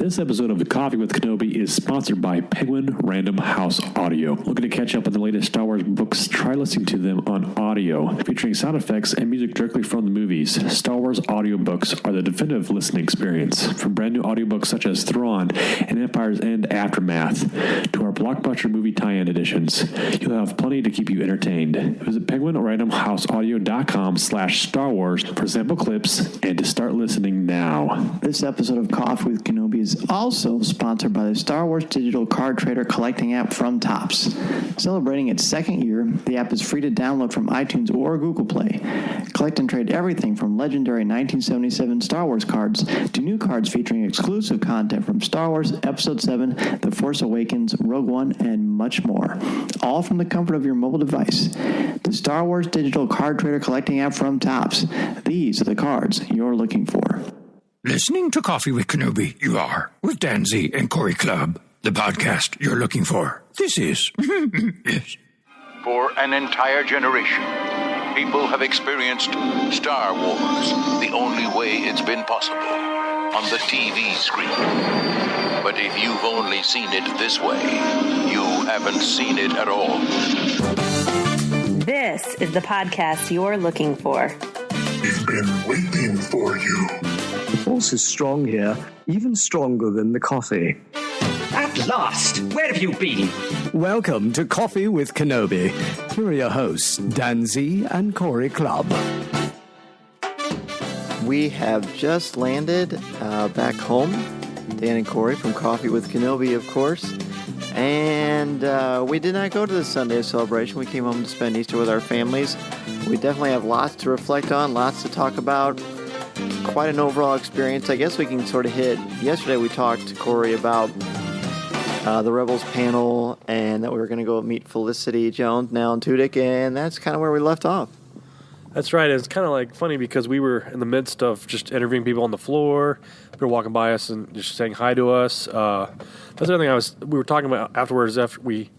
This episode of the Coffee with Kenobi is sponsored by Penguin Random House Audio. Looking to catch up on the latest Star Wars books? Try listening to them on audio, featuring sound effects and music directly from the movies. Star Wars audiobooks are the definitive listening experience. From brand new audiobooks such as Thrawn and Empire's End Aftermath to our blockbuster movie tie-in editions, you'll have plenty to keep you entertained. Visit penguinrandomhouseaudio.com/Star Wars for sample clips and to start listening now. This episode of Coffee with Kenobi is also sponsored by the Star Wars digital card trader collecting app from Topps. Celebrating its second year, the app is free to download from iTunes or Google Play. Collect and trade everything from legendary 1977 Star Wars cards to new cards featuring exclusive content from Star Wars Episode 7, The Force Awakens, Rogue One, and much more. All from the comfort of your mobile device. The Star Wars digital card trader collecting app from Topps. These are the cards you're looking for. Listening to Coffee with Kenobi, you are, with Dan Z and Cory Club, the podcast you're looking for. This is, yes. For an entire generation, people have experienced Star Wars the only way it's been possible, on the TV screen. But if you've only seen it this way, you haven't seen it at all. This is the podcast you're looking for. We've been waiting for you. The force is strong here, even stronger than the coffee. At last! Where have you been? Welcome to Coffee with Kenobi. Here are your hosts, Dan Z and Cory Club. We have just landed back home. Dan and Cory from Coffee with Kenobi, of course. And we did not go to the Sunday celebration. We came home to spend Easter with our families. We definitely have lots to reflect on, lots to talk about. Quite an overall experience. I guess we can sort of hit. Yesterday we talked to Cory about the Rebels panel and that we were going to go meet Felicity Jones, Alan Tudyk, and that's kind of where we left off. That's right. It's kind of like funny because we were in the midst of just interviewing people on the floor. People were walking by us and just saying hi to us. That's the other thing we were talking about afterwards. After we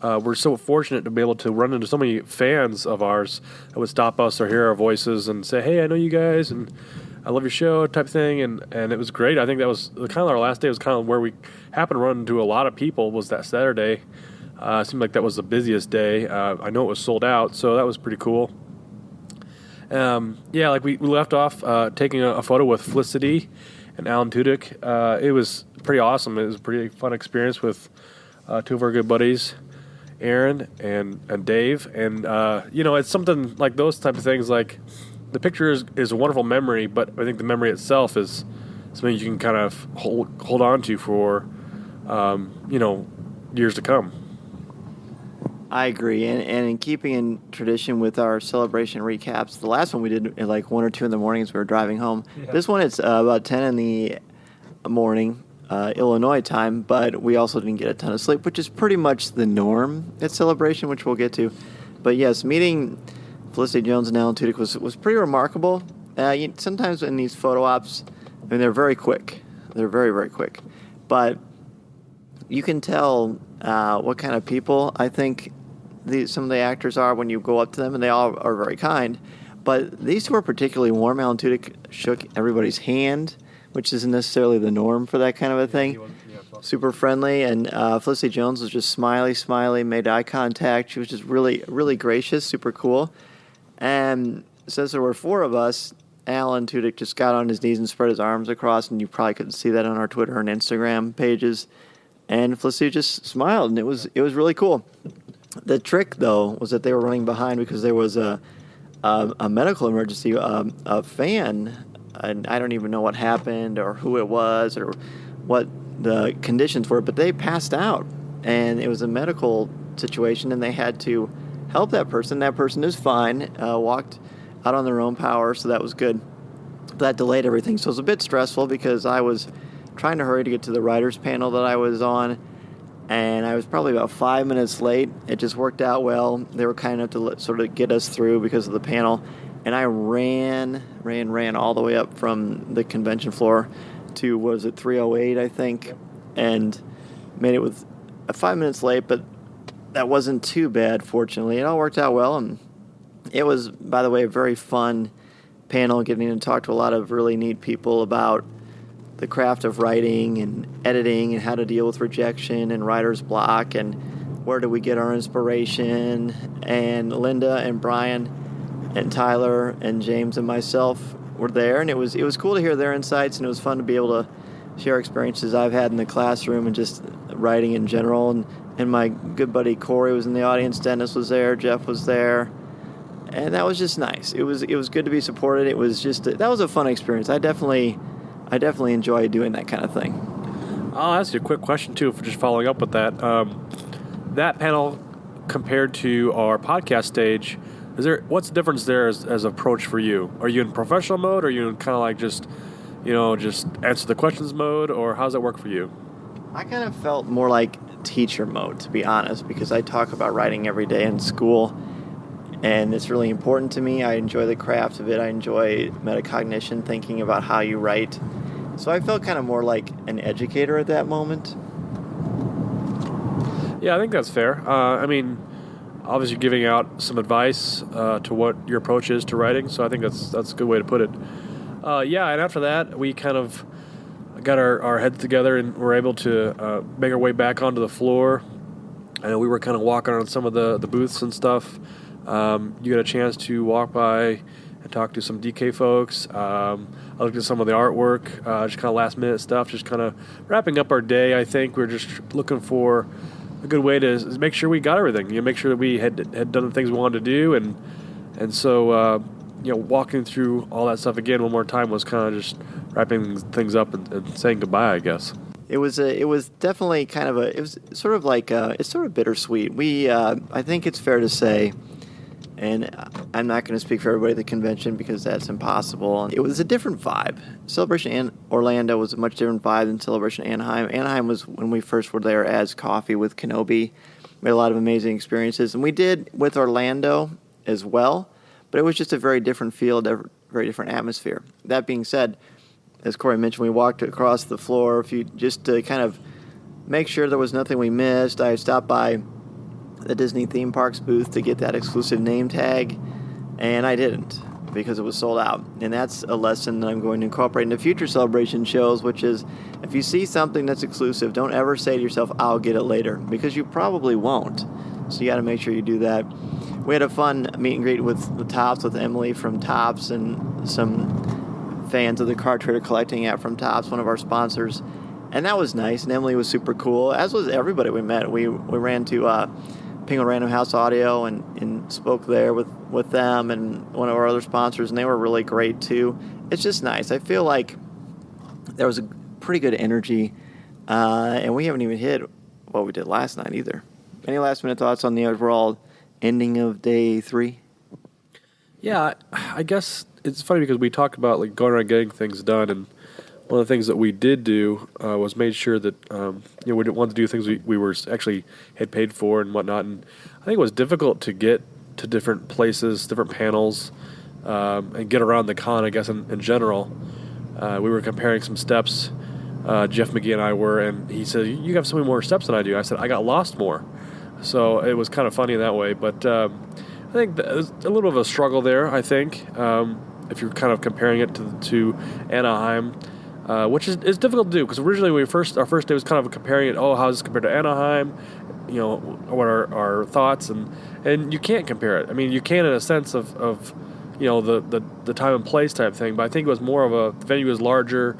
were so fortunate to be able to run into so many fans of ours that would stop us or hear our voices and say, "Hey, I know you guys," and "I love your show," type thing. And it was great. I think that was kind of our last day. Was kind of where we happened to run into a lot of people. Was that Saturday? It seemed like that was the busiest day. I know it was sold out, so that was pretty cool. Like we left off taking a photo with Felicity and Alan Tudyk. It was pretty awesome. It was a pretty fun experience with two of our good buddies, Aaron and Dave. And, it's something like those type of things. Like the picture is a wonderful memory, but I think the memory itself is something you can kind of hold on to for, years to come. I agree, and in keeping in tradition with our celebration recaps, the last one we did at like 1 or 2 in the morning as we were driving home. Yeah. This one, it's about 10 in the morning, Illinois time, but we also didn't get a ton of sleep, which is pretty much the norm at celebration, which we'll get to. But yes, meeting Felicity Jones and Alan Tudyk was pretty remarkable. Sometimes in these photo ops, they're very quick. They're very, very quick. But you can tell what kind of people I think some of the actors are when you go up to them, and they all are very kind. But these two are particularly warm. Alan Tudyk shook everybody's hand, which isn't necessarily the norm for that kind of a thing. Super friendly, and Felicity Jones was just smiley, made eye contact. She was just really, really gracious, super cool. And since there were 4 of us, Alan Tudyk just got on his knees and spread his arms across, and you probably couldn't see that on our Twitter and Instagram pages. And Felicity just smiled, and it was really cool. The trick, though, was that they were running behind because there was a medical emergency. A fan, and I don't even know what happened or who it was or what the conditions were, but they passed out, and it was a medical situation, and they had to help that person. That person is fine, walked out on their own power, so that was good. That delayed everything, so it was a bit stressful because I was trying to hurry to get to the writers panel that I was on, and I was probably about 5 minutes late. It just worked out well. They were kind enough to sort of get us through because of the panel, and I ran all the way up from the convention floor to, 308, I think, and made it with 5 minutes late, but that wasn't too bad, fortunately. It all worked out well, and it was, by the way, a very fun panel, getting to talk to a lot of really neat people about the craft of writing and editing and how to deal with rejection and writer's block and where do we get our inspiration. And Linda and Brian and Tyler and James and myself were there, and it was cool to hear their insights, and it was fun to be able to share experiences I've had in the classroom and just writing in general. And my good buddy Cory was in the audience, Dennis was there, Jeff was there, and that was just nice. It was good to be supported. It was just that was a fun experience. I definitely enjoy doing that kind of thing. I'll ask you a quick question too, for just following up with that. That panel compared to our podcast stage, what's the difference there as approach for you? Are you in professional mode, or are you in kind of like just answer the questions mode, or how's that work for you? I kind of felt more like teacher mode, to be honest, because I talk about writing every day in school, and it's really important to me. I enjoy the craft of it. I enjoy metacognition, thinking about how you write. So I felt kind of more like an educator at that moment. Yeah, I think that's fair. Obviously giving out some advice to what your approach is to writing, so I think that's a good way to put it. And after that, we kind of got our heads together and were able to make our way back onto the floor. And we were kind of walking on some of the booths and stuff. You got a chance to walk by and talk to some DK folks. I looked at some of the artwork, just kind of last minute stuff, just kind of wrapping up our day. I think we were just looking for a good way to make sure we got everything. Make sure that we had done the things we wanted to do, and so walking through all that stuff again one more time was kind of just wrapping things up and saying goodbye, I guess. It was definitely kind of it's sort of bittersweet. I think it's fair to say, and I'm not going to speak for everybody at the convention because that's impossible. It was a different vibe. Celebration in Orlando was a much different vibe than Celebration Anaheim. Anaheim was when we first were there as Coffee with Kenobi. We had a lot of amazing experiences, and we did with Orlando as well, but it was just a very different feel, a very different atmosphere. That being said, as Cory mentioned, we walked across the floor just to kind of make sure there was nothing we missed. I stopped by the Disney theme parks booth to get that exclusive name tag, and I didn't because it was sold out. And that's a lesson that I'm going to incorporate into future celebration shows, which is if you see something that's exclusive, don't ever say to yourself, I'll get it later, because you probably won't. So you got to make sure you do that. We had a fun meet and greet with Tops, with Emily from Tops, and some fans of the Card Trader Collecting app from Tops, one of our sponsors. And that was nice, and Emily was super cool, as was everybody we met. We ran to Penguin Random House Audio and spoke there with them and one of our other sponsors, and they were really great too. It's just nice. I feel like there was a pretty good energy, and we haven't even hit what we did last night either. Any last minute thoughts on the overall ending of day 3? Yeah, I guess it's funny because we talked about like going around getting things done, and one of the things that we did do was made sure that we didn't want to do things we were actually had paid for and whatnot. And I think it was difficult to get to different places, different panels, and get around the con, I guess, in general. We were comparing some steps. Jeff McGee and I were, and he said, "You have so many more steps than I do." I said, "I got lost more." So it was kind of funny in that way. But I think there's a little bit of a struggle there, I think, if you're kind of comparing it to Anaheim. Which is difficult to do because originally our first day was kind of comparing it. Oh, how is this compared to Anaheim? What are our thoughts? And you can't compare it. I mean, you can in a sense of the time and place type thing. But I think it was more of the venue was larger.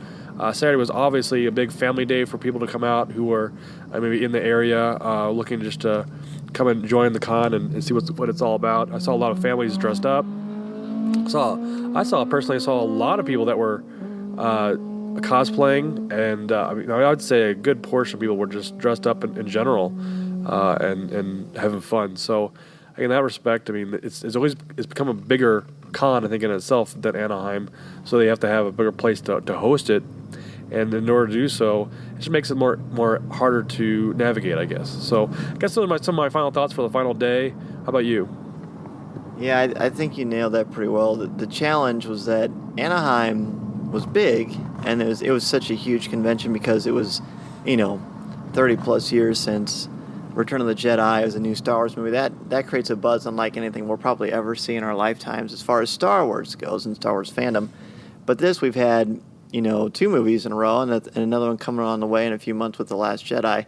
Saturday was obviously a big family day for people to come out who were maybe in the area looking just to come and join the con and see what it's all about. I saw a lot of families dressed up. I personally saw a lot of people that were cosplaying, and I would say a good portion of people were just dressed up in general and having fun. So in that respect, I mean, it's become a bigger con, I think, in itself than Anaheim. So they have to have a bigger place to host it, and in order to do so, it just makes it more harder to navigate, I guess. So I guess those are some of my final thoughts for the final day. How about you? Yeah, I think you nailed that pretty well. The challenge was that Anaheim was big, and it was such a huge convention because it was 30 plus years since Return of the Jedi as a new Star Wars movie. That creates a buzz unlike anything we'll probably ever see in our lifetimes as far as Star Wars goes and Star Wars fandom. But this, we've had 2 movies in a row, and another one coming on the way in a few months with The Last Jedi.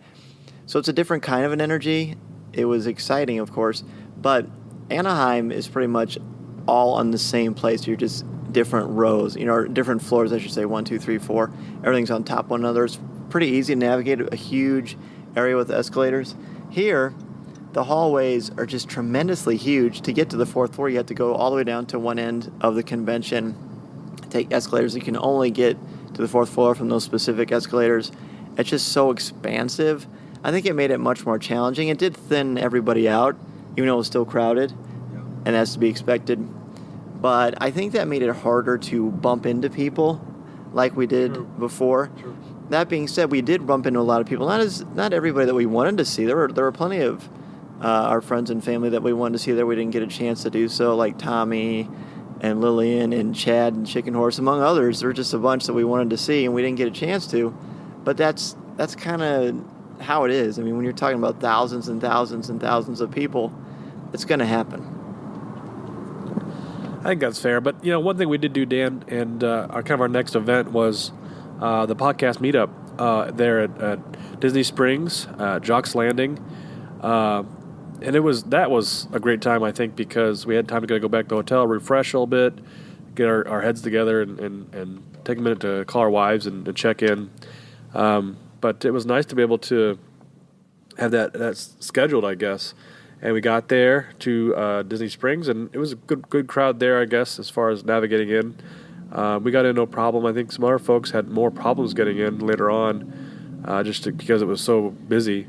So it's a different kind of an energy. It was exciting, of course, but Anaheim is pretty much all on the same place. You're just different rows, or different floors, I should say, 1, 2, 3, 4. Everything's on top of one another. It's pretty easy to navigate a huge area with escalators. Here, the hallways are just tremendously huge. To get to the 4th floor, you have to go all the way down to one end of the convention, take escalators. You can only get to the 4th floor from those specific escalators. It's just so expansive. I think it made it much more challenging. It did thin everybody out, even though it was still crowded, and that's to be expected. But I think that made it harder to bump into people like we did before. True. That being said, we did bump into a lot of people. Not everybody that we wanted to see. There were plenty of our friends and family that we wanted to see there. We didn't get a chance to do so, like Tommy and Lillian and Chad and Chicken Horse, among others. There were just a bunch that we wanted to see, and we didn't get a chance to. But that's kind of how it is. I mean, when you're talking about thousands and thousands and thousands of people, it's going to happen. I think that's fair. But, one thing we did do, Dan, and our next event was the podcast meetup there at Disney Springs, Jock's Landing. And that was a great time, I think, because we had time to go back to the hotel, refresh a little bit, get our heads together, and take a minute to call our wives and check in. But it was nice to be able to have that scheduled, I guess. And we got there to Disney Springs, and it was a good crowd there, I guess, as far as navigating in. We got in no problem. I think some other folks had more problems getting in later on, because it was so busy.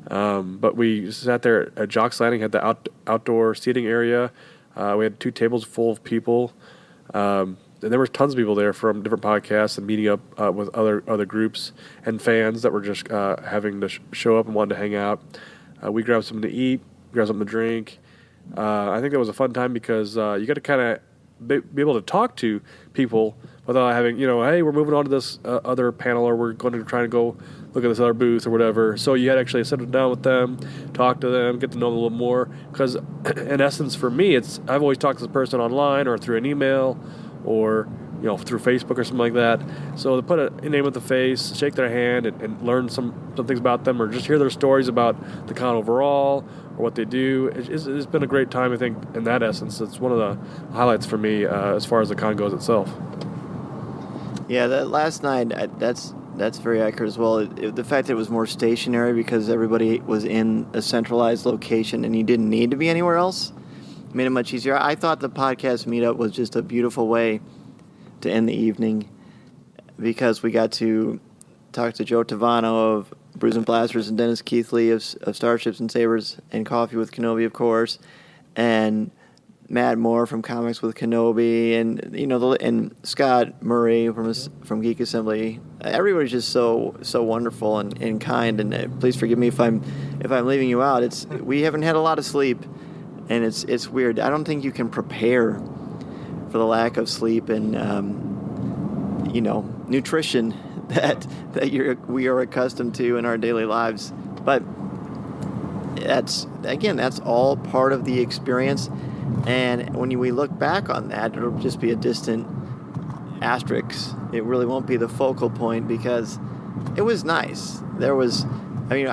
But we sat there at Jock's Landing, had the outdoor seating area. We had 2 tables full of people. And there were tons of people there from different podcasts and meeting up with other groups and fans that were just having to show up and wanted to hang out. We grabbed something to eat, grabbed something to drink. I think that was a fun time because you got to kind of be able to talk to people without having, hey, we're moving on to this other panel, or we're going to try to go look at this other booth or whatever. So you had to actually sit down with them, talk to them, get to know them a little more. Because in essence, for me, I've always talked to the person online or through an email or through Facebook or something like that. So to put a name with the face, shake their hand, and learn some things about them, or just hear their stories about the con overall or what they do, it's been a great time, I think, in that essence. It's one of the highlights for me as far as the con goes itself. Yeah, that last night, that's very accurate as well. The fact that it was more stationary because everybody was in a centralized location and you didn't need to be anywhere else made it much easier. I thought the podcast meetup was just a beautiful way to end the evening because we got to talk to Joe Tavano of Brews and Blasters and Dennis Keithley of Starships and Sabers and Coffee with Kenobi, of course, and Matt Moore from Comics with Kenobi, and and Scott Murray from Geek Assembly. Everybody's just so wonderful and kind. And please forgive me if I'm leaving you out. We haven't had a lot of sleep, and it's weird. I don't think you can prepare for the lack of sleep and nutrition that we are accustomed to in our daily lives. But that's all part of the experience. And when we look back on that, it'll just be a distant asterisk. It really won't be the focal point because it was nice. I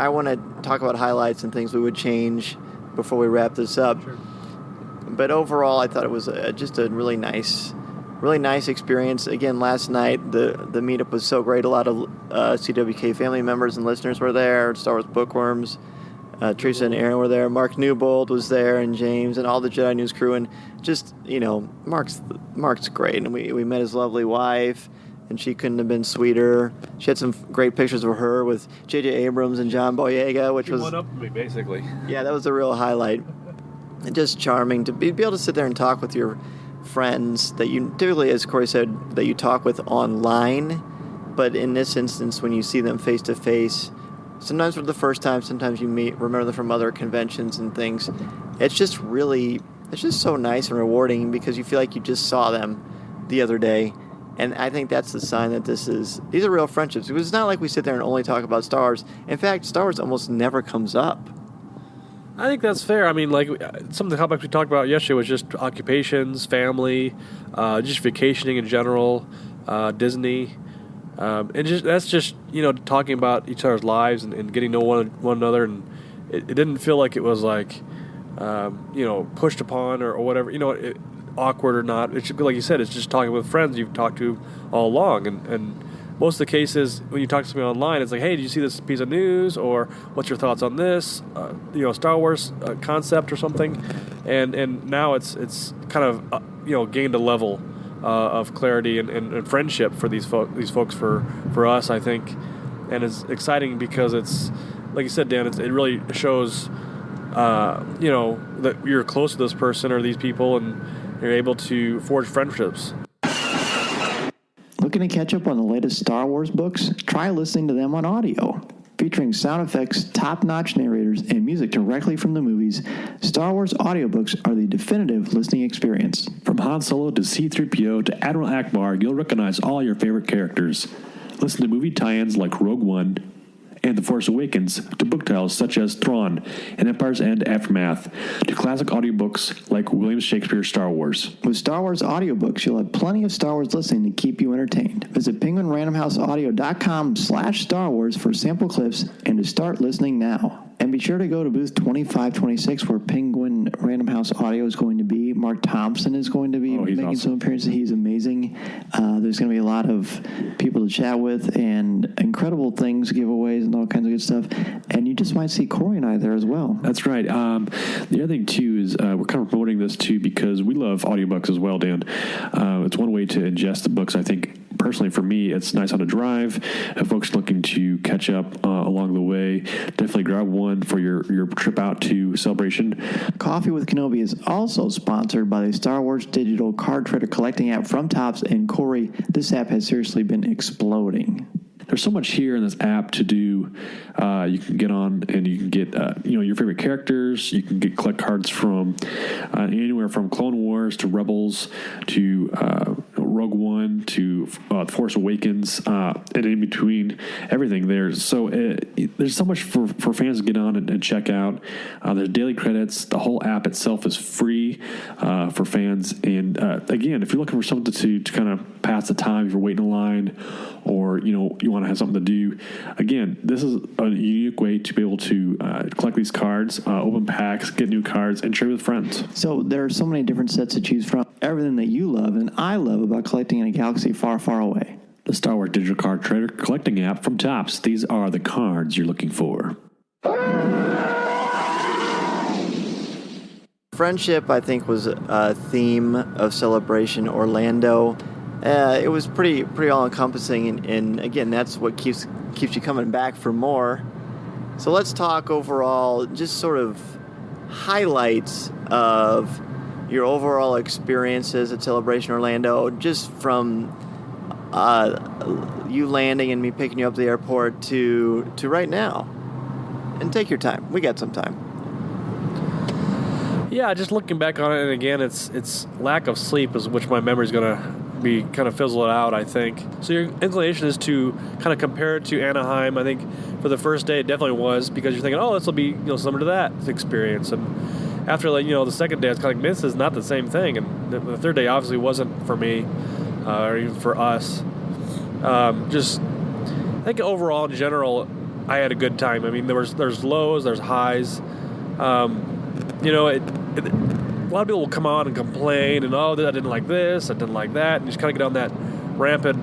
want to talk about highlights and things we would change before we wrap this up. Sure. But overall, I thought it was just a really nice experience. Again, last night, the meetup was so great. A lot of CWK family members and listeners were there. Star Wars Bookworms. Teresa and Aaron were there. Mark Newbold was there, and James, and all the Jedi News crew. And just, Mark's great. And we met his lovely wife, and she couldn't have been sweeter. She had some great pictures of her with J.J. Abrams and John Boyega, which was... one up me, basically. Yeah, that was a real highlight. And just charming to be able to sit there and talk with your friends that you typically, as Cory said, that you talk with online. But in this instance, when you see them face-to-face... Sometimes for the first time, sometimes you remember them from other conventions and things. It's just so nice and rewarding because you feel like you just saw them the other day. And I think that's the sign that these are real friendships. Because it's not like we sit there and only talk about Star Wars. In fact, Star Wars almost never comes up. I think that's fair. I mean, like, some of the topics we talked about yesterday was just occupations, family, just vacationing in general, Disney. And that's just talking about each other's lives and getting to know one another, and it didn't feel like it was like pushed upon or whatever, awkward or not. It's like you said, it's just talking with friends you've talked to all along, and most of the cases when you talk to somebody online, it's like, hey, did you see this piece of news, or what's your thoughts on this Star Wars concept or something, and now it's kind of gained a level of clarity and friendship for these folks for us, I think. And it's exciting because it's like you said, Dan, it really shows that you're close to this person or these people, and you're able to forge friendships. Looking to catch up on the latest Star Wars books? Try listening to them on audio. Featuring sound effects, top-notch narrators, and music directly from the movies, Star Wars audiobooks are the definitive listening experience. From Han Solo to C-3PO to Admiral Akbar, you'll recognize all your favorite characters. Listen to movie tie-ins like Rogue One and The Force Awakens, to book titles such as Thrawn and Empire's End Aftermath, to classic audiobooks like William Shakespeare's Star Wars. With Star Wars audiobooks, you'll have plenty of Star Wars listening to keep you entertained. Visit penguinrandomhouseaudio.com/Star Wars for sample clips and to start listening now. And be sure to go to booth 2526 where Penguin Random House Audio is going to be. Mark Thompson is going to be making awesome. some appearances. He's amazing. There's going to be a lot of people to chat with and incredible things, giveaways, and all kinds of good stuff. And you just might see Cory and I there as well. That's right. The other thing, too, is we're kind of promoting this, too, because we love audiobooks as well, Dan. It's one way to ingest the books, I think. Personally, for me, it's nice on a drive. If folks looking to catch up along the way, definitely grab one for your trip out to Celebration. Coffee with Kenobi is also sponsored by the Star Wars digital card trader collecting app from Topps and Cory. This app has seriously been exploding. There's so much here in this app to do. You can get on and you can get your favorite characters. You can collect cards from anywhere from Clone Wars to Rebels to Rogue One to Force Awakens, and in between everything there. So there's so much for fans to get on and check out. There's daily credits. The whole app itself is free for fans. And again, if you're looking for something to kind of pass the time, if you're waiting in line, or you want to have something to do, again, this is a unique way to be able to collect these cards, open packs, get new cards, and share with friends. So there are so many different sets to choose from. Everything that you love and I love about collecting in a galaxy far, far away. The Star Wars digital card trader collecting app from Topps. These are the cards you're looking for. Friendship, I think, was a theme of Celebration Orlando. It was pretty all-encompassing, and again, that's what keeps you coming back for more. So let's talk overall, just sort of highlights of your overall experiences at Celebration Orlando, just from you landing and me picking you up at the airport to right now. And take your time. We got some time. Yeah, just looking back on it, and again, it's lack of sleep is which my memory's going to be kind of fizzled out, I think. So your inclination is to kind of compare it to Anaheim. I think for the first day it definitely was, because you're thinking, oh, this will be similar to that experience. And after the second day, it's kind of like, this is not the same thing. And the third day obviously wasn't for me, or even for us. Just I think overall in general, I had a good time. I mean, there's lows, there's highs. A lot of people will come on and complain, and I didn't like this, I didn't like that, and you just kind of get on that rampant,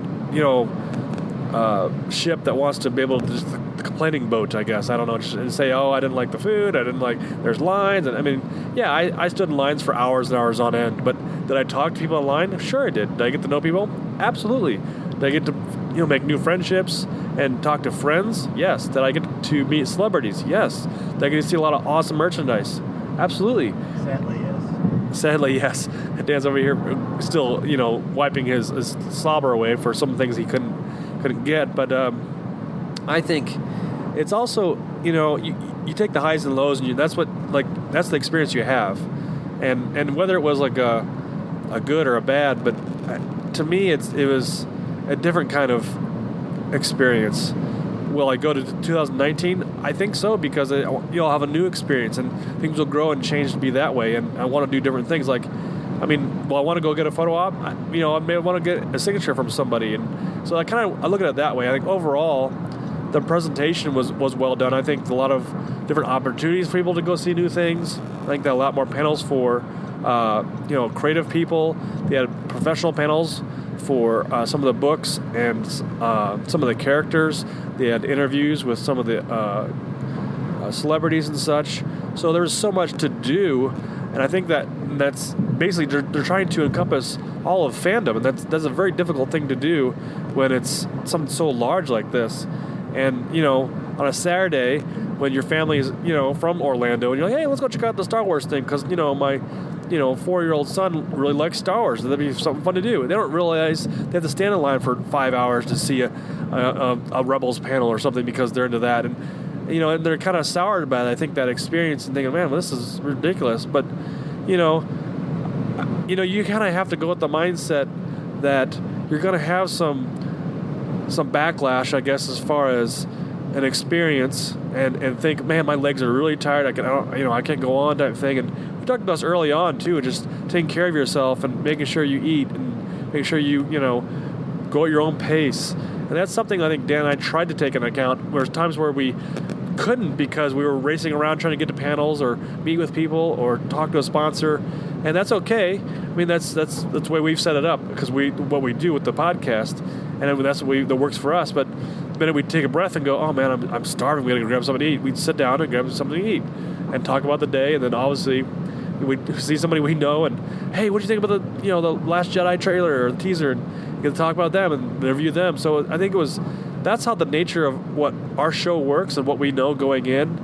ship that wants to be able to just the complaining boat, I guess. I don't know, just say, oh, I didn't like the food, I didn't like, there's lines, and I mean, yeah, I stood in lines for hours and hours on end, but did I talk to people online? Sure I did. Did I get to know people? Absolutely. Did I get to, make new friendships and talk to friends? Yes. Did I get to meet celebrities? Yes. Did I get to see a lot of awesome merchandise? Absolutely. Sadly, yes. And Dan's over here still, wiping his slobber away for some things he couldn't get. But I think it's also, you take the highs and lows, and that's the experience you have, and whether it was like a good or a bad, but to me it was a different kind of experience. Will I go to 2019? I think so, because you'll have a new experience and things will grow and change to be that way. And I want to do different things. Like I mean, well, I want to go get a photo op. I may want to get a signature from somebody, and so I look at it that way. I think overall, the presentation was well done. I think a lot of different opportunities for people to go see new things. I think there are a lot more panels for creative people. They had professional panels for some of the books and some of the characters. They had interviews with some of the celebrities and such. So there was so much to do, and I think that's basically they're trying to encompass all of fandom, and that's a very difficult thing to do when it's something so large like this. And on a Saturday when your family is from Orlando, and you're like, hey, let's go check out the Star Wars thing because my 4-year-old son really likes Star Wars. That'd be something fun to do. They don't realize they have to stand in line for 5 hours to see a Rebels panel or something because they're into that, and and they're kind of soured by it. I think that experience and thinking, man, well, this is ridiculous. But you kind of have to go with the mindset that you're going to have some backlash, I guess, as far as an experience, and think, man, my legs are really tired. I can't go on type thing. And we talked about this early on too, just taking care of yourself and making sure you eat and making sure you go at your own pace. And that's something I think Dan and I tried to take into account. There's times where we couldn't because we were racing around trying to get to panels or meet with people or talk to a sponsor, and that's okay. I mean, that's the way we've set it up because what we do with the podcast, and that's that works for us. But the minute we take a breath and go, oh man, I'm starving, we gotta grab something to eat, we'd sit down and grab something to eat and talk about the day, and then obviously we'd see somebody we know and, hey, what do you think about the Last Jedi trailer or the teaser, and get to talk about them and interview them. So I think that's how the nature of what our show works and what we know going in.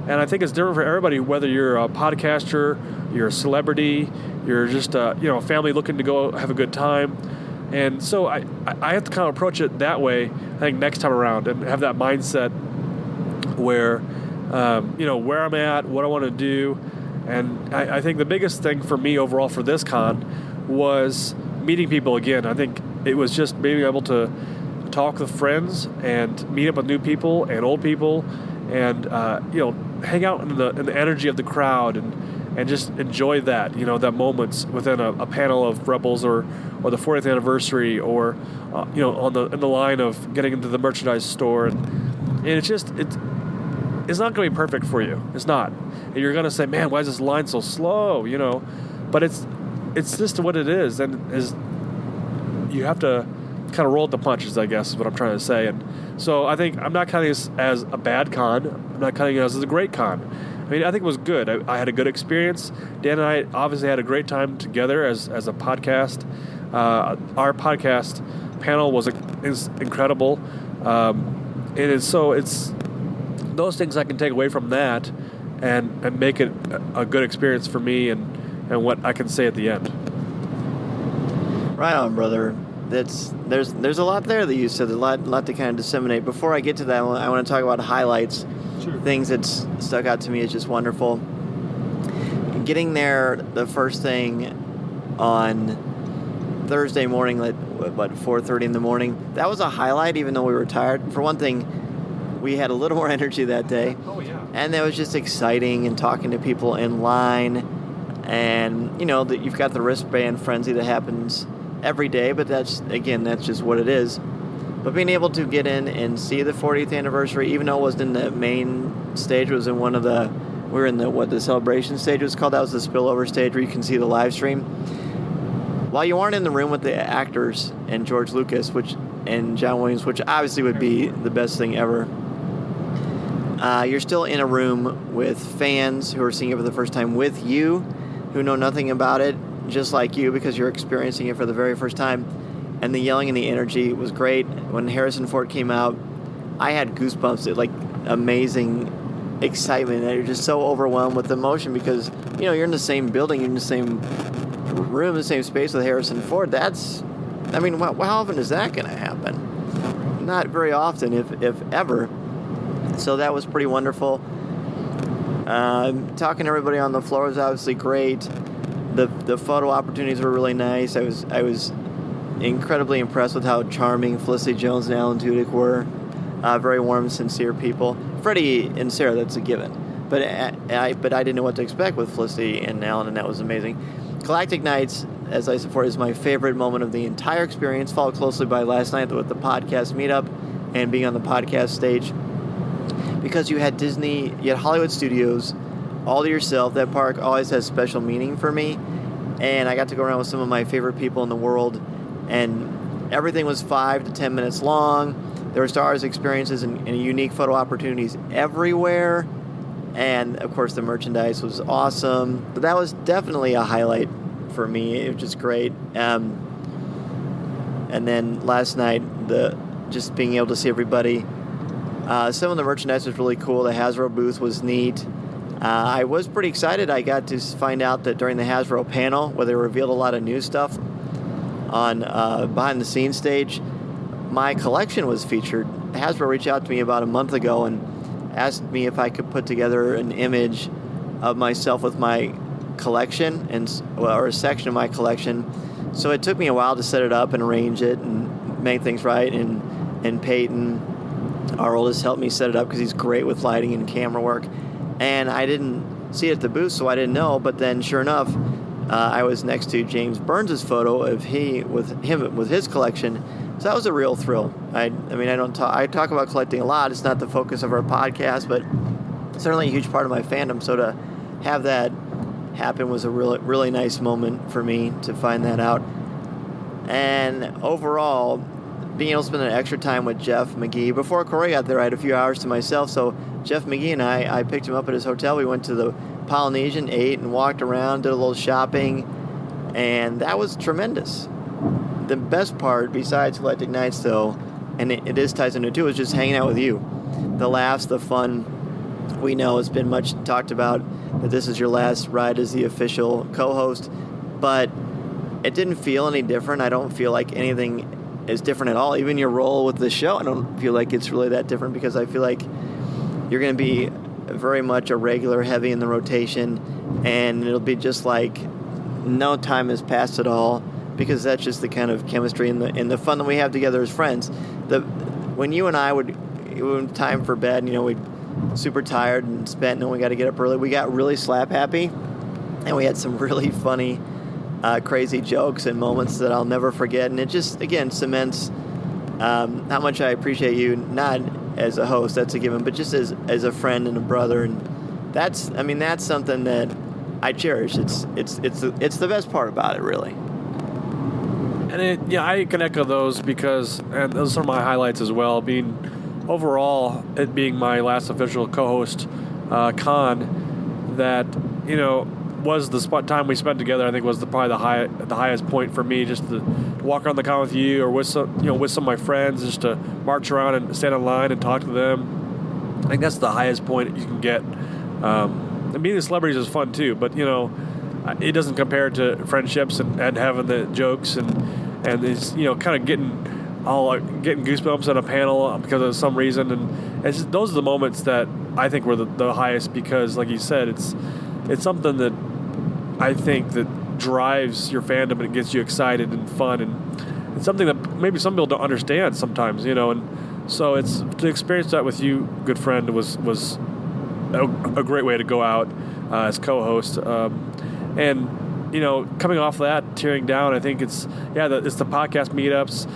And I think it's different for everybody, whether you're a podcaster, you're a celebrity, you're just a family looking to go have a good time. And so I have to kind of approach it that way, I think, next time around, and have that mindset where, where I'm at, what I want to do. And I think the biggest thing for me overall for this con was meeting people again. I think it was just being able to talk with friends and meet up with new people and old people and, hang out in the energy of the crowd and just enjoy that, that moments within a panel of Rebels or the 40th anniversary or, in the line of getting into the merchandise store. And it's not going to be perfect for you. It's not. And you're going to say, man, why is this line so slow? But it's just what it is. And you have to kind of roll with the punches, I guess, is what I'm trying to say. And so I think I'm not counting this as a bad con. I'm not counting it as a great con. I mean, I think it was good. I had a good experience. Dan and I obviously had a great time together as a podcast. Our podcast panel is incredible. It's those things I can take away from that and make it a good experience for me and what I can say at the end. Right on, brother. There's a lot there that you said, a lot to kind of disseminate. Before I get to that, I want to talk about highlights. Sure. Things that stuck out to me is just wonderful. Getting there, the first thing on Thursday morning, like 4:30 in the morning, that was a highlight, even though we were tired. For one thing, we had a little more energy that day. Oh, yeah. And that was just exciting, and talking to people in line. And, that you've got the wristband frenzy that happens every day, but that's just what it is. But being able to get in and see the 40th anniversary, even though it wasn't in the main stage, it was in we were in the celebration stage was called. That was the spillover stage where you can see the live stream. While you aren't in the room with the actors and George Lucas and John Williams, which obviously would be the best thing ever, you're still in a room with fans who are seeing it for the first time with you, who know nothing about it, just like you, because you're experiencing it for the very first time. And the yelling and the energy was great. When Harrison Ford came out, I had goosebumps. It amazing excitement. And you're just so overwhelmed with emotion because, you're in the same building, you're in the same room, the same space with Harrison Ford. How often is that going to happen? Not very often, if ever. So that was pretty wonderful. Talking to everybody on the floor was obviously great. The photo opportunities were really nice. I was incredibly impressed with how charming Felicity Jones and Alan Tudyk were. Very warm, sincere people. Freddie and Sarah, that's a given. But I didn't know what to expect with Felicity and Alan, and that was amazing. Galactic Nights, as I said before, is my favorite moment of the entire experience, followed closely by last night with the podcast meetup and being on the podcast stage. Because you had Disney, you had Hollywood Studios all to yourself. That park always has special meaning for me. And I got to go around with some of my favorite people in the world. And everything was 5 to 10 minutes long. There were Star Wars experiences and unique photo opportunities everywhere. And, of course, the merchandise was awesome. But that was definitely a highlight for me. It was just great. And then last night, just being able to see everybody. Some of the merchandise was really cool. The Hasbro booth was neat. I was pretty excited. I got to find out that during the Hasbro panel, where they revealed a lot of new stuff on behind the scenes stage, my collection was featured. Hasbro reached out to me about a month ago and asked me if I could put together an image of myself with my collection or a section of my collection. So it took me a while to set it up and arrange it and make things right. And Peyton, our oldest, helped me set it up because he's great with lighting and camera work. And I didn't see it at the booth, so I didn't know. But then, sure enough, I was next to James Burns' photo of with his collection. So that was a real thrill. I talk about collecting a lot. It's not the focus of our podcast, but certainly a huge part of my fandom. So to have that happen was a really, really nice moment for me to find that out. And overall, being able to spend an extra time with Jeff McGee. Before Cory got there, I had a few hours to myself. So Jeff McGee and I picked him up at his hotel. We went to the Polynesian, ate and walked around, did a little shopping, and that was tremendous. The best part, besides Galactic Nights, though, and it is ties into it too, is just hanging out with you. The laughs, the fun. We know it's been much talked about that this is your last ride as the official co-host, but it didn't feel any different. I don't feel like anything is different at all. Even your role with the show, I don't feel like it's really that different because I feel like you're going to be very much a regular, heavy in the rotation, and it'll be just like no time has passed at all because that's just the kind of chemistry and the fun that we have together as friends. When you and I when time for bed, we'd super tired and spent, and we got to get up early. We got really slap happy, and we had some really funny, crazy jokes and moments that I'll never forget. And it just, again, cements how much I appreciate you, not as a host, that's a given, but just as a friend and a brother. And that's something that I cherish. It's the best part about it, really. And I can echo those because, and those are my highlights as well. Overall, it being my last official co-host con, that was the time we spent together. I think was probably the highest point for me. Just to walk around the con with you, or with some of my friends, just to march around and stand in line and talk to them. I think that's the highest point you can get. And meeting the celebrities is fun too, but it doesn't compare to friendships and having the jokes and it's kind of getting goosebumps on a panel because of some reason, and it's just, those are the moments that I think were the highest because, like you said, it's something that I think that drives your fandom and it gets you excited and fun, and it's something that maybe some people don't understand sometimes, and so it's to experience that with you, good friend, was a great way to go out as co-host, and coming off that, tearing down, I think it's the podcast meetups.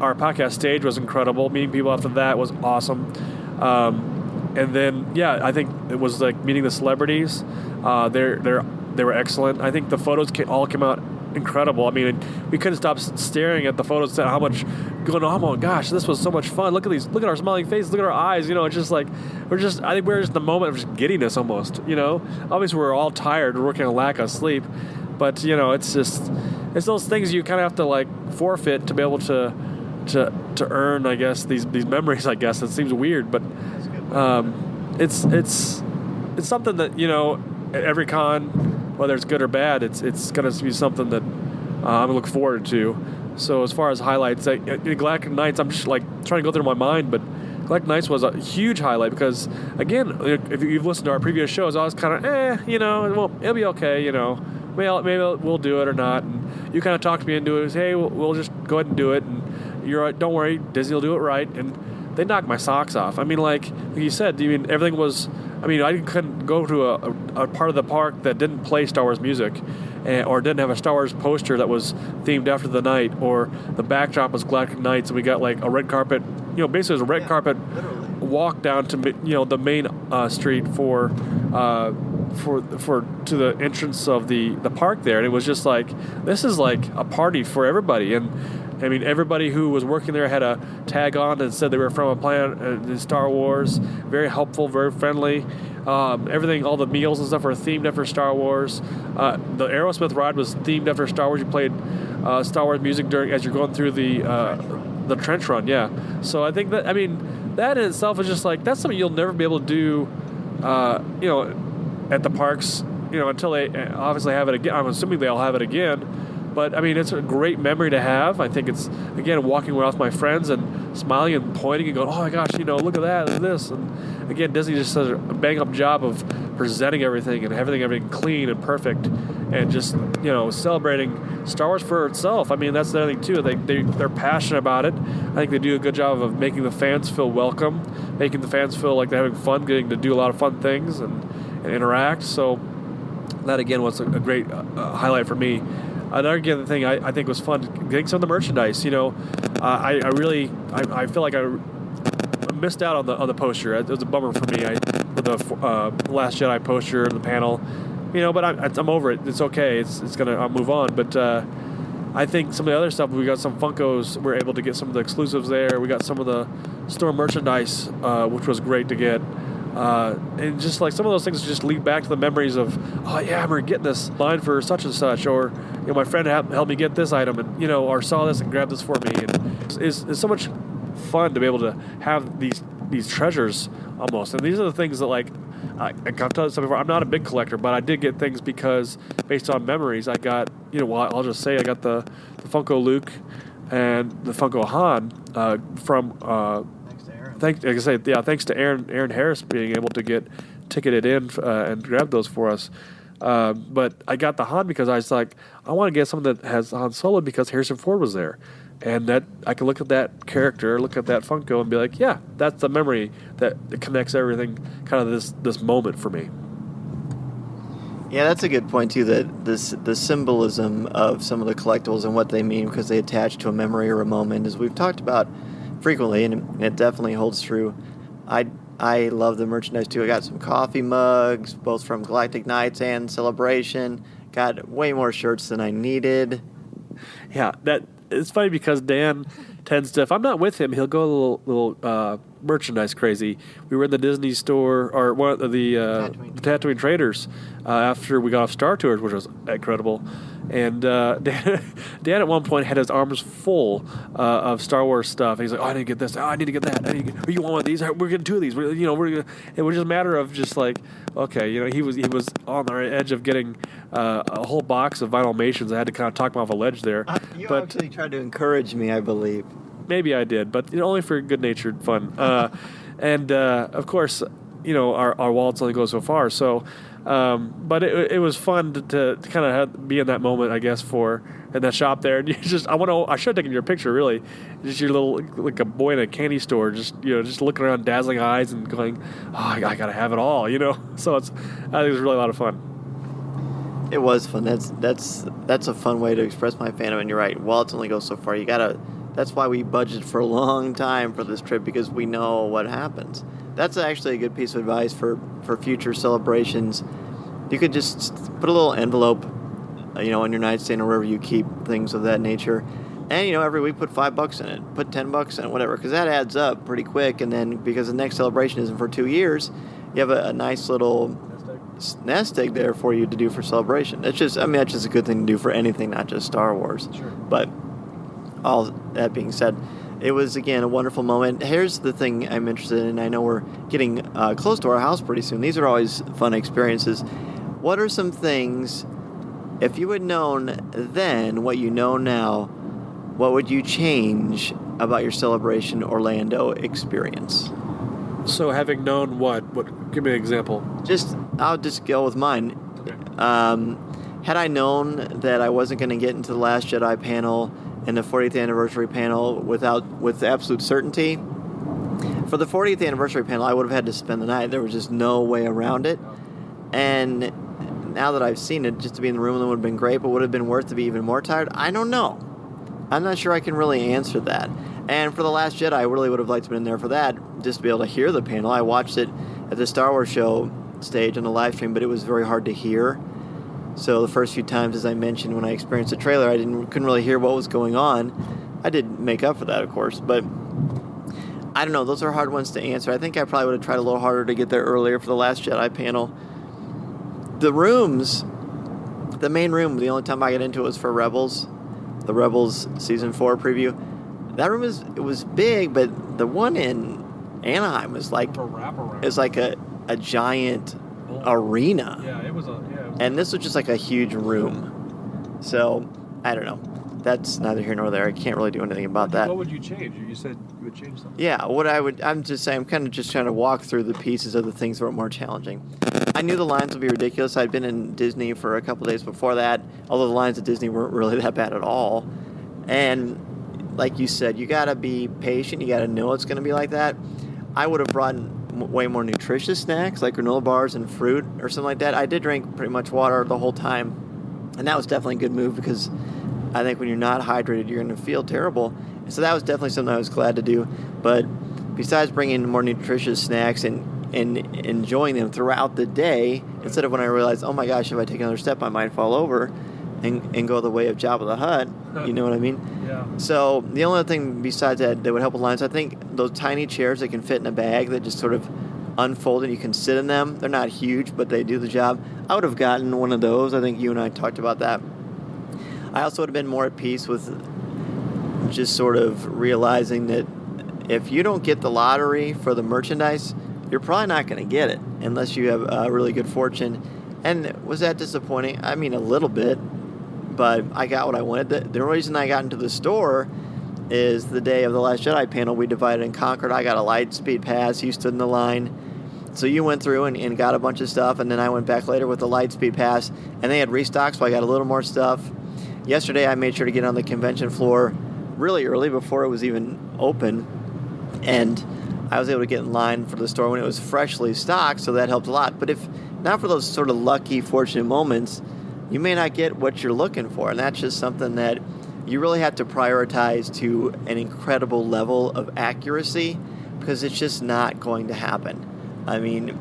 Our podcast stage was incredible. Meeting people after that was awesome. And then, I think it was like meeting the celebrities. They were excellent. I think the photos all came out incredible. I mean, we couldn't stop staring at the photos. How much going on? Oh my gosh, this was so much fun. Look at these. Look at our smiling faces. Look at our eyes. It's just like I think we're just in the moment of just giddiness almost. Obviously we're all tired. We're working on lack of sleep. But it's those things you kind of have to like forfeit to be able to earn, I guess, these memories. I guess it seems weird, but it's something that at every con, whether it's good or bad, it's going to be something that I'm looking forward to. So as far as highlights, Galactic Nights, I'm just like trying to go through my mind, but Galactic Nights was a huge highlight because, again, if you've listened to our previous shows, I was kind of it'll be okay, Maybe we'll do it or not. And you kind of talked me into it. Hey, we'll just go ahead and do it. And you're right. Don't worry, Disney will do it right. And they knocked my socks off. I mean, like you said, everything was. I couldn't go to a part of the park that didn't play Star Wars music. or didn't have a Star Wars poster that was themed after the night, or the backdrop was Galactic Nights, and we got like a red carpet, basically it was a red carpet walk down to the main street for to the entrance of the park there, and it was just like, this is like a party for everybody. And I mean, everybody who was working there had a tag on that said they were from a planet in Star Wars. Very helpful, very friendly. Everything, all the meals and stuff are themed after Star Wars. The Aerosmith ride was themed after Star Wars. You played Star Wars music as you're going through the trench run. Yeah. So I think that, I mean, that in itself is just like, that's something you'll never be able to do, at the parks, until they obviously have it again. I'm assuming they'll have it again. But, I mean, it's a great memory to have. I think it's, again, walking around with my friends and smiling and pointing and going, oh, my gosh, look at that and this. And, again, Disney just does a bang-up job of presenting everything and everything clean and perfect and just, celebrating Star Wars for itself. I mean, that's the other thing, too. They're passionate about it. I think they do a good job of making the fans feel welcome, making the fans feel like they're having fun, getting to do a lot of fun things and interact. So that, again, was a great highlight for me. Another thing I think was fun, getting some of the merchandise. I feel like I missed out on the poster. It was a bummer for me. With the Last Jedi poster and the panel, but I'm over it. It's okay. I'll move on. But I think some of the other stuff, we got some Funkos. We're able to get some of the exclusives there. We got some of the store merchandise, which was great to get. And just like some of those things just lead back to the memories of, oh yeah, I remember getting this line for such and such, or my friend helped me get this item, and or saw this and grabbed this for me. And it's so much fun to be able to have these treasures almost. And these are the things that, like, I've told you something before, I'm not a big collector, but I did get things because based on memories. I got, I'll just say I got the Funko Luke and the Funko Han from. Thanks to Aaron Harris being able to get ticketed in and grab those for us. But I got the Han because I was like, I want to get something that has Han Solo because Harrison Ford was there. And that I can look at that character, look at that Funko and be like, yeah, that's the memory that connects everything, kind of this moment for me. Yeah, that's a good point too, that the symbolism of some of the collectibles and what they mean because they attach to a memory or a moment, as we've talked about frequently, and it definitely holds true. I love the merchandise too. I got some coffee mugs, both from Galactic Nights and Celebration. Got way more shirts than I needed. Yeah, it's funny because Dan tends to, if I'm not with him, he'll go a little merchandise crazy. We were in the Disney store, or one of the Tatooine Traders, after we got off Star Tours, which was incredible. And Dan at one point had his arms full of Star Wars stuff. And he's like, oh, I need to get this. Oh, I need to get that. You want one of these? We're getting two of these. It was just a matter of just like, okay, he was on the edge of getting a whole box of Vinylmations. I had to kind of talk him off a ledge there. You actually tried to encourage me, I believe. Maybe I did, but only for good-natured fun. And of course, our wallets only go so far. So, but it was fun to kind of be in that moment, I guess, in that shop there. And I should have taken your picture, really. Just your little, like a boy in a candy store, just looking around, dazzling eyes, and going, oh, I gotta have it all, So I think it was really a lot of fun. It was fun. That's a fun way to express my fandom. And you're right, wallets only go so far. That's why we budgeted for a long time for this trip, because we know what happens. That's actually a good piece of advice for future celebrations. You could just put a little envelope, on your nightstand or wherever you keep things of that nature. And, every week put $5 in it, put $10 in it, whatever, because that adds up pretty quick. And then because the next celebration isn't for 2 years, you have a nice little nest egg there for you to do for celebration. That's just a good thing to do for anything, not just Star Wars. Sure. But all that being said, it was, again, a wonderful moment. Here's the thing I'm interested in. I know we're getting close to our house pretty soon. These are always fun experiences. What are some things, if you had known then what you know now, what would you change about your Celebration Orlando experience? So having known what? Give me an example. I'll just go with mine. Okay. Had I known that I wasn't going to get into the Last Jedi panel and the 40th anniversary panel with absolute certainty, for the 40th anniversary panel, I would have had to spend the night. There was just no way around it. And now that I've seen it, just to be in the room would have been great, but would have been worth to be even more tired? I don't know. I'm not sure I can really answer that. And for The Last Jedi, I really would have liked to be in there for that, just to be able to hear the panel. I watched it at the Star Wars show stage on the live stream, but it was very hard to hear. So the first few times, as I mentioned, when I experienced the trailer, I couldn't really hear what was going on. I did make up for that, of course, but I don't know. Those are hard ones to answer. I think I probably would have tried a little harder to get there earlier for The Last Jedi panel. The rooms, the main room, the only time I got into it was for Rebels, the Rebels Season 4 preview. That room it was big, but the one in Anaheim was like a giant arena. Yeah, it was and this was just like a huge room. So, I don't know. That's neither here nor there. I can't really do anything about that. What would you change? You said you would change something. Yeah, I'm just saying, I'm kind of just trying to walk through the pieces of the things that were more challenging. I knew the lines would be ridiculous. I'd been in Disney for a couple days before that, although the lines at Disney weren't really that bad at all. And like you said, you got to be patient. You got to know it's going to be like that. I would have brought way more nutritious snacks like granola bars and fruit or something like that. I did drink pretty much water the whole time, and that was definitely a good move because I think when you're not hydrated, you're going to feel terrible. So that was definitely something I was glad to do. But besides bringing more nutritious snacks and enjoying them throughout the day, instead of when I realized, oh my gosh, if I take another step, I might fall over and go the way of Jabba the Hutt. You know what I mean? Yeah. So the only other thing besides that would help with lines, I think those tiny chairs that can fit in a bag that just sort of unfold and you can sit in them. They're not huge, but they do the job. I would have gotten one of those. I think you and I talked about that. I also would have been more at peace with just sort of realizing that if you don't get the lottery for the merchandise, you're probably not going to get it unless you have really good fortune. And was that disappointing? I mean, a little bit, but I got what I wanted. The reason I got into the store is the day of the Last Jedi panel, we divided and conquered. I got a light speed pass. You stood in the line. So you went through and got a bunch of stuff, and then I went back later with the light speed pass, and they had restock, so I got a little more stuff. Yesterday, I made sure to get on the convention floor really early before it was even open, and I was able to get in line for the store when it was freshly stocked, so that helped a lot. But if not for those sort of lucky, fortunate moments, you may not get what you're looking for, and that's just something that you really have to prioritize to an incredible level of accuracy because it's just not going to happen. I mean,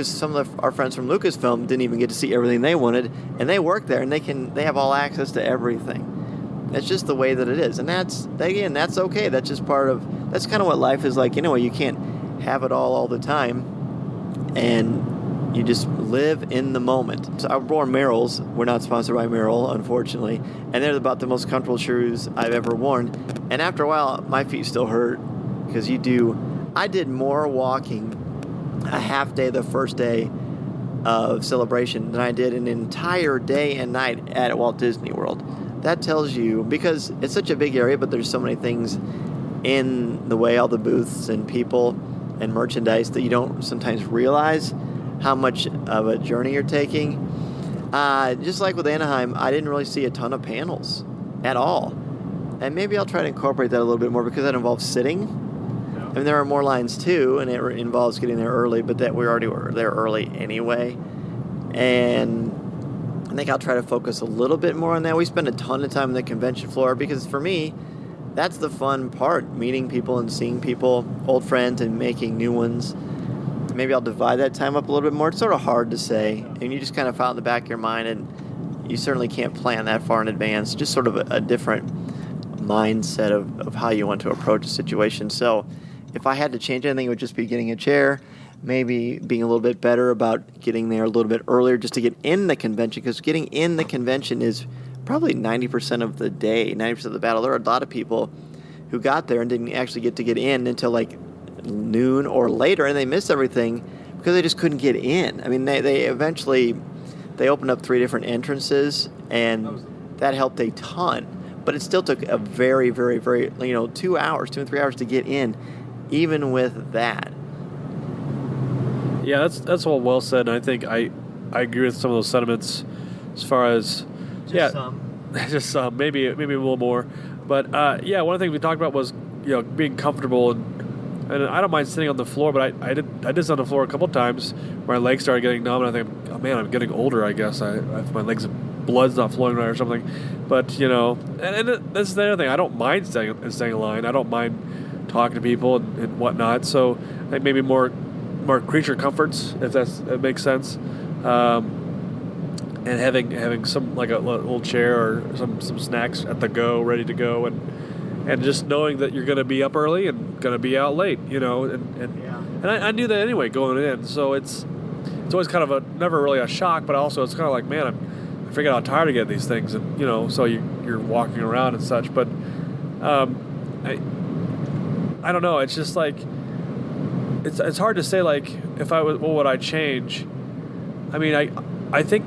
some of our friends from Lucasfilm didn't even get to see everything they wanted, and they work there, and they have all access to everything. It's just the way that it is, and that's okay. That's just that's kind of what life is like anyway. You can't have it all the time, and you just live in the moment. So I wore Merrell's. We're not sponsored by Merrell, unfortunately, and they're about the most comfortable shoes I've ever worn. And after a while, my feet still hurt because I did more walking a half day the first day of celebration than I did an entire day and night at Walt Disney World. That tells you, because it's such a big area, but there's so many things in the way, all the booths and people and merchandise, that you don't sometimes realize how much of a journey you're taking. Just like with Anaheim, I didn't really see a ton of panels at all. And maybe I'll try to incorporate that a little bit more because that involves sitting. I mean, there are more lines too, and it involves getting there early, but that we already were there early anyway. And I think I'll try to focus a little bit more on that. We spend a ton of time on the convention floor because for me, that's the fun part, meeting people and seeing people, old friends, and making new ones. Maybe I'll divide that time up a little bit more. It's sort of hard to say, and you just kind of file in the back of your mind, and you certainly can't plan that far in advance. Just sort of a different mindset of how you want to approach a situation. So if I had to change anything, it would just be getting a chair, maybe being a little bit better about getting there a little bit earlier just to get in the convention, because getting in the convention is probably 90% of the day, 90% of the battle. There are a lot of people who got there and didn't actually get to get in until like noon or later, and they missed everything because they just couldn't get in. I mean, they eventually opened up 3 different entrances, and that helped a ton. But it still took a very, very, very, 2 and 3 hours to get in, even with that. Yeah, that's all well said, and I think I agree with some of those sentiments as far as just some, maybe a little more. But one of the things we talked about was being comfortable and And I don't mind sitting on the floor, but I did sit on the floor a couple times where my legs started getting numb, and I think, oh man, I'm getting older. I guess my legs, blood's not flowing right or something. But and this is the other thing. I don't mind staying in line. I don't mind talking to people and whatnot. So I think maybe more creature comforts, if that makes sense. And having some like a little chair or some snacks at the go, ready to go, and just knowing that you're going to be up early and going to be out late, and I knew that anyway going in. So it's always kind of never really a shock, but also it's kind of like, man, I forget how tired I get these things, and so you're walking around and such. But I don't know. It's just like it's hard to say like if I was, what would I change? I mean, I think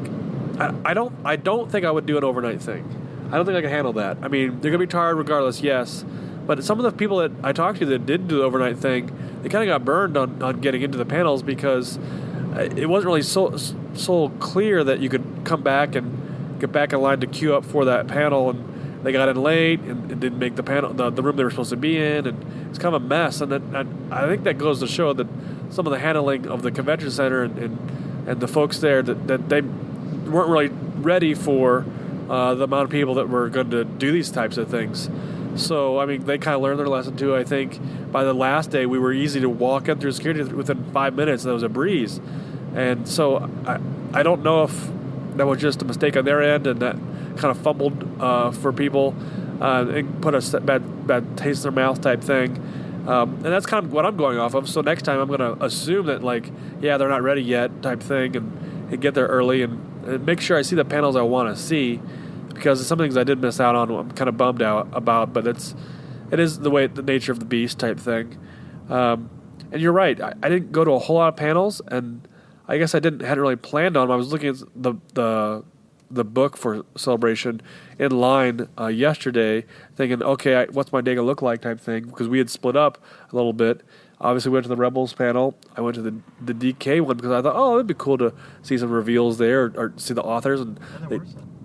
I don't think I would do an overnight thing. I don't think I can handle that. I mean, they're gonna be tired regardless, yes. But some of the people that I talked to that did do the overnight thing, they kind of got burned on getting into the panels because it wasn't really so clear that you could come back and get back in line to queue up for that panel, and they got in late and didn't make the panel, the room they were supposed to be in, and it's kind of a mess. And I think that goes to show that some of the handling of the convention center and the folks there that they weren't really ready for the amount of people that were going to do these types of things. So, I mean, they kind of learned their lesson too. I think by the last day, we were easy to walk in through security within 5 minutes. That was a breeze. And so I don't know if that was just a mistake on their end and that kind of fumbled for people and put a bad taste in their mouth type thing. And that's kind of what I'm going off of. So next time I'm going to assume that, like, yeah, they're not ready yet type thing and get there early and make sure I see the panels I want to see, because some things I did miss out on I'm kind of bummed out about, but it is the nature of the beast type thing. And you're right, I didn't go to a whole lot of panels, and I guess I hadn't really planned on them. I was looking at the book for Celebration in line yesterday, thinking, okay, what's my day gonna look like type thing, because we had split up a little bit. Obviously, we went to the Rebels panel. I went to the DK one because I thought, oh, it'd be cool to see some reveals there or see the authors. And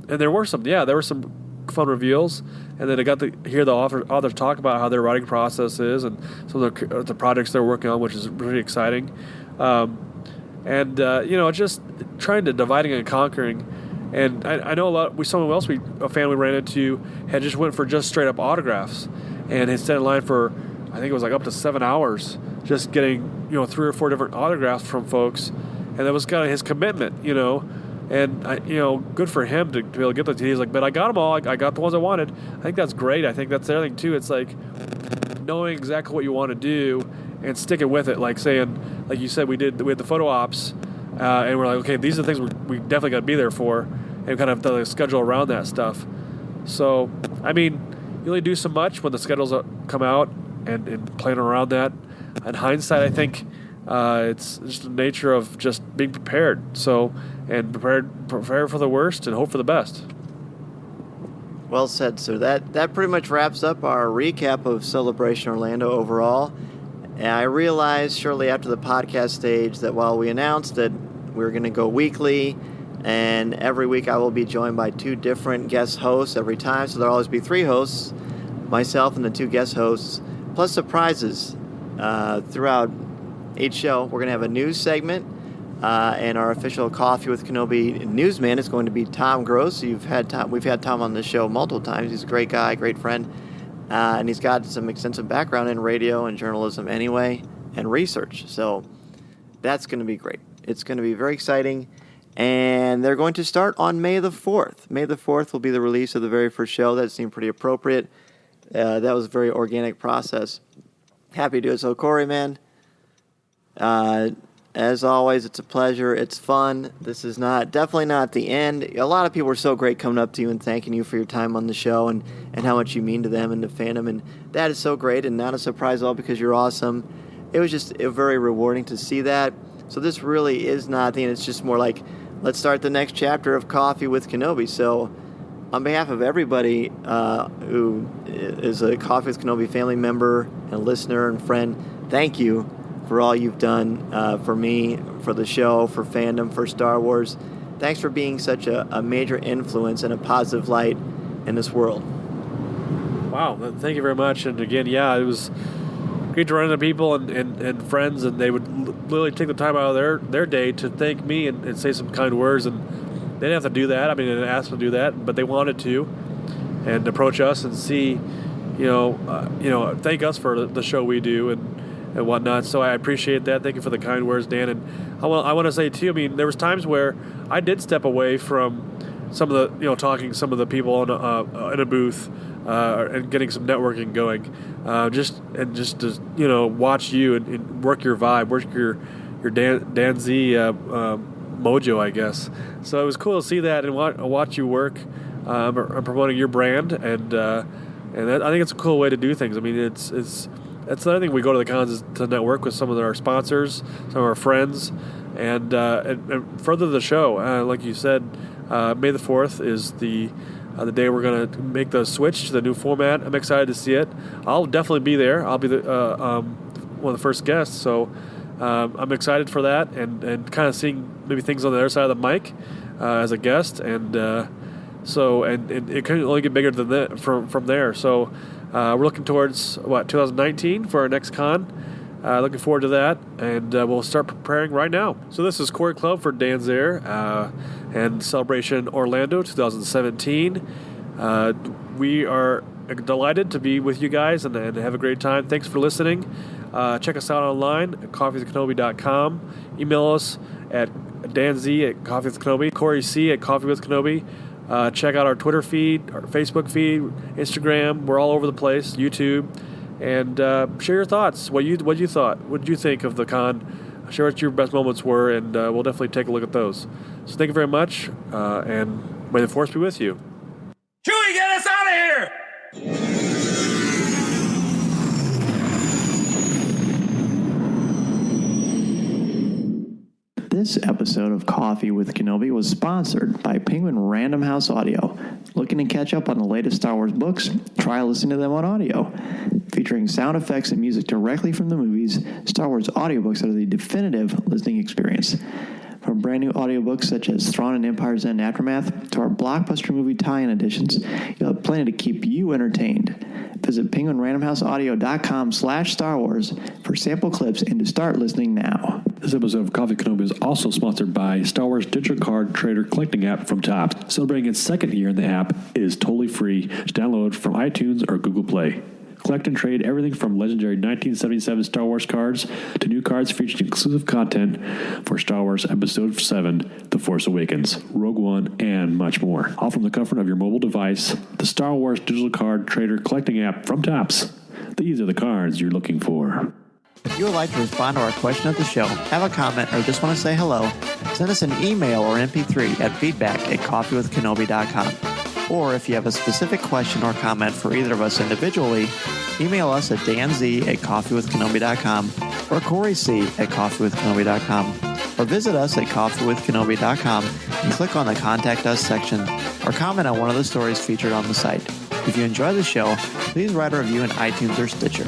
there were some fun reveals. And then I got to hear the authors talk about how their writing process is and some of the projects they're working on, which is really exciting. Just trying to dividing and conquering. And I know a fan we ran into had just went for just straight up autographs and had stayed in line for, I think it was like up to 7 hours, just getting 3 or 4 different autographs from folks, and that was kind of his commitment, and good for him to be able to get those. He's like, but I got them all. I got the ones I wanted. I think that's great. I think that's the other thing too. It's like knowing exactly what you want to do and sticking with it. Like saying, like you said, we had the photo ops, and we're like, okay, these are the things we definitely got to be there for, and kind of done a schedule around that stuff. So, I mean, you only do so much when the schedules come out. And playing around that. In hindsight, I think it's just the nature of just being prepared. So, and prepare for the worst and hope for the best. Well said, sir. That pretty much wraps up our recap of Celebration Orlando overall. And I realized shortly after the podcast stage that while we announced that we were going to go weekly, and every week I will be joined by 2 different guest hosts every time, so there'll always be 3 hosts, myself and the 2 guest hosts, plus surprises throughout each show. We're going to have a news segment, and our official Coffee with Kenobi newsman is going to be Tom Gross. We've had Tom on the show multiple times. He's a great guy, great friend, and he's got some extensive background in radio and journalism anyway, and research. So that's going to be great. It's going to be very exciting, and they're going to start on May the 4th. May the 4th will be the release of the very first show. That seemed pretty appropriate. That was a very organic process. Happy to do it. So, Cory, man, as always, it's a pleasure. It's fun. This is definitely not the end. A lot of people were so great coming up to you and thanking you for your time on the show and how much you mean to them and to fandom. And that is so great and not a surprise at all because you're awesome. It was just very rewarding to see that. So this really is not the end. It's just more like, let's start the next chapter of Coffee with Kenobi. So, on behalf of everybody who is a Coffee with Kenobi family member and listener and friend, thank you for all you've done for me, for the show, for fandom, for Star Wars. Thanks for being such a major influence and a positive light in this world. Wow, thank you very much. And again, yeah, it was get to run into people and friends, and they would literally take the time out of their day to thank me and say some kind words. And they didn't have to do that. I mean, they didn't ask to do that, but they wanted to, and approach us and see, thank us for the show we do and whatnot. So I appreciate that. Thank you for the kind words, Dan. And I want to say too, I mean, there was times where I did step away from some of the, talking to some of the people in a booth and getting some networking going, just to watch you and work your vibe, work your Dan Z mojo, I guess. So it was cool to see that and watch you work promoting your brand, and that, I think it's a cool way to do things. I mean, it's another thing we go to the cons is to network with some of our sponsors, some of our friends, and further the show. Like you said, May the 4th is the day we're going to make the switch to the new format. I'm excited to see it. I'll definitely be there. I'll be one of the first guests, so I'm excited for that and kind of seeing maybe things on the other side of the mic as a guest, and it can only get bigger than that from there. So we're looking towards 2019 for our next con. Looking forward to that, and we'll start preparing right now. So this is Cory Club for Dan Zare and Celebration Orlando 2017. We are delighted to be with you guys and have a great time. Thanks for listening. Check us out online at coffeewithkenobi.com. Email us at danz at coffeewithkenobi, Cory C at coffeewithkenobi. Check out our Twitter feed, our Facebook feed, Instagram. We're all over the place, YouTube. And share your thoughts. What you thought? What did you think of the con? Share what your best moments were, and we'll definitely take a look at those. So thank you very much, and may the force be with you. Chewie, get us out of here! This episode of Coffee with Kenobi was sponsored by Penguin Random House Audio. Looking to catch up on the latest Star Wars books? Try listening to them on audio. Featuring sound effects and music directly from the movies, Star Wars audiobooks are the definitive listening experience. From brand new audiobooks such as Thrawn and Empire's End Aftermath to our blockbuster movie tie-in editions, you'll have plenty to keep you entertained. Visit penguinrandomhouseaudio.com/Star Wars for sample clips and to start listening now. This episode of Coffee Kenobi is also sponsored by Star Wars Digital Card Trader Collecting app from Topps. Celebrating its second year in the app, it is totally free to download from iTunes or Google Play. Collect and trade everything from legendary 1977 Star Wars cards to new cards featuring exclusive content for Star Wars Episode 7, The Force Awakens, Rogue One, and much more. All from the comfort of your mobile device, the Star Wars Digital Card Trader Collecting app from Topps. These are the cards you're looking for. If you would like to respond to our question of the show, have a comment, or just want to say hello, send us an email or MP3 at feedback@coffeewithkenobi.com. Or if you have a specific question or comment for either of us individually, email us at danz@coffeewithkenobi.com or coryc@coffeewithkenobi.com, or visit us at coffeewithkenobi.com and click on the Contact Us section, or comment on one of the stories featured on the site. If you enjoy the show, please write a review in iTunes or Stitcher.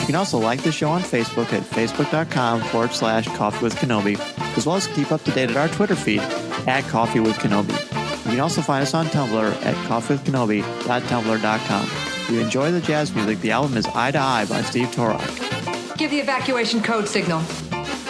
You can also like the show on Facebook at facebook.com/coffeewithkenobi, as well as keep up to date at our Twitter feed at Coffee with Kenobi. You can also find us on Tumblr at coffeewithkenobi.tumblr.com. If you enjoy the jazz music, the album is Eye to Eye by Steve Torok. Give the evacuation code signal.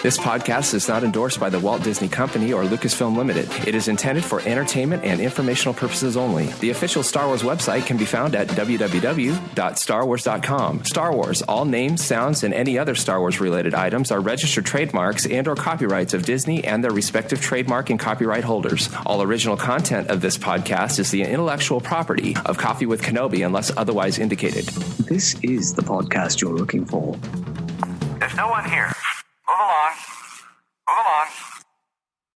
This podcast is not endorsed by the Walt Disney Company or Lucasfilm Limited. It is intended for entertainment and informational purposes only. The official Star Wars website can be found at www.starwars.com. Star Wars, all names, sounds, and any other Star Wars-related items are registered trademarks and/or copyrights of Disney and their respective trademark and copyright holders. All original content of this podcast is the intellectual property of Coffee with Kenobi unless otherwise indicated. This is the podcast you're looking for. There's no one here.